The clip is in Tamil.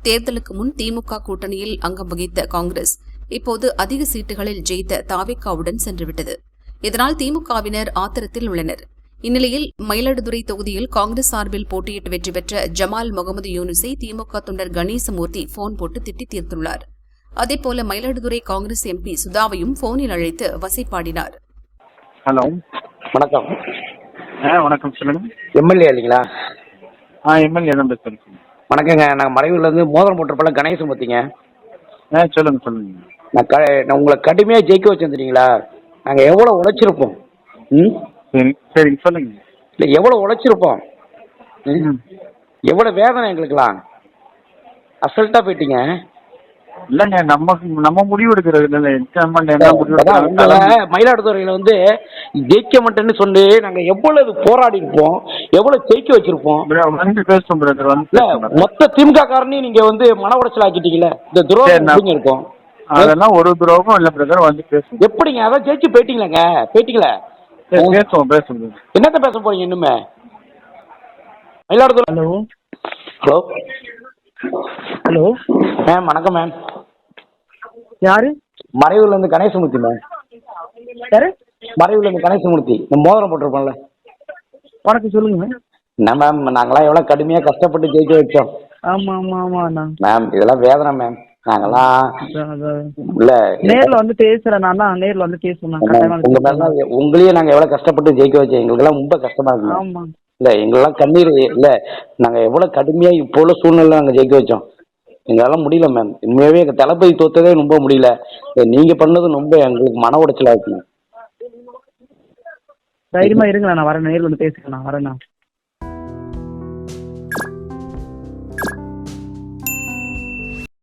தேர்தலுக்கு முன் திமுக கூட்டணியில் அங்கம் வகித்த காங்கிரஸ் இப்போது அதிக சீட்டுகளில் ஜெயித்த தாவேகாவுடன் சென்றுவிட்டது. இதனால் திமுகவினர் ஆத்திரத்தில் உள்ளனர். இந்நிலையில் மயிலாடுதுறை தொகுதியில் காங்கிரஸ் சார்பில் போட்டியிட்டு வெற்றி பெற்ற ஜமால் முகமது யூனுஸை திமுக தொண்டர் கணேசமூர்த்தி போன் போட்டு திட்டி தீர்த்துள்ளார். அதேபோல மயிலாடுதுறை காங்கிரஸ் எம்பி சுதாவையும் போனில் அழைத்து வசைப்பாடினார். ஹலோ, வணக்கம். வணக்கம், சொல்லுங்க. எம்எல்ஏ இல்லைங்களா? எம்எல்ஏ தான் பேசுறேன். வணக்கங்க. நான் மறைவுலேருந்து மோதிரம் போட்டுருப்பல கணேசமூர்த்திங்க. சொல்லுங்க. நான் உங்களை கடுமையாக ஜெயிக்க வச்சிருந்தீங்களா? நாங்கள் எவ்வளோ உழைச்சிருப்போம். சரி சொல்லுங்க. இல்லை, எவ்வளோ உழைச்சிருப்போம். எவ்வளோ வேதனை எங்களுக்குலாம். அசல்ட்டாக போயிட்டீங்க. இல்லைங்க, நம்ம முடிவு எடுக்கிறது மயிலாடுதுறையில ஜெயிக்க மாட்டேன்னு சொல்லி நாங்க எவ்வளவு போராடி இருப்போம், எவ்வளவு ஜெயிக்க வச்சிருப்போம். மொத்த திமுக காரனையும் நீங்க மன உடைச்சல் ஆக்கிட்டீங்களே, இந்த துரோகம் இருக்கும். அதெல்லாம் ஒரு துரோகம் இல்ல பிரதர், வந்து பேசுங்க. எப்படிங்க அதான் ஜெயிச்சு போயிட்டீங்களே. பேசுவோம். என்னத்த பேச போறீங்க இன்னுமே? மயிலாடுதுறை. ஹலோ ஹலோ மேம், வணக்கம் மேம். யாரு? மறைவுல இருந்து கணேசமூர்த்தி மேம். யாரு? மறைவுல இருந்து கணேசமூர்த்தி. இந்த மோதிரம் போட்டிருப்போம்ல. வணக்கம், சொல்லுங்க மேம். என்ன மேம், நாங்களாம் எவ்வளவு கடுமையா கஷ்டப்பட்டு ஜெயிக்க வச்சோம். ஆமா ஆமா ஆமா மேம், இதெல்லாம் வேதனை மேம். நாங்கெல்லாம் இல்ல நேர்ல வந்து பேசுறேன். நான் தான் நேர்ல வந்து பேசுறேன். உங்க மேல உங்களையே நாங்க எவ்வளவு கஷ்டப்பட்டு ஜெயிக்க வச்சோம். எங்களுக்கு எல்லாம் ரொம்ப கஷ்டமா இருக்கு. ஆமா இல்ல, எங்களெல்லாம் கண்ணீர். இல்ல, நாங்க எவ்வளவு கடுமையா இப்போ உள்ள சூழ்நிலை நாங்க ஜெயிக்க வச்சோம். எங்களால முடியல மேம். உண்மையாவே எங்க தளபதி தோத்ததே ரொம்ப முடியல. நீங்க பண்ணது ரொம்ப எங்களுக்கு மன உடைச்சலா இருக்கு. தைரியமா இருங்களா, நான் வரேன். நேர்ல வந்து பேசுறேன். நான் வரேன்.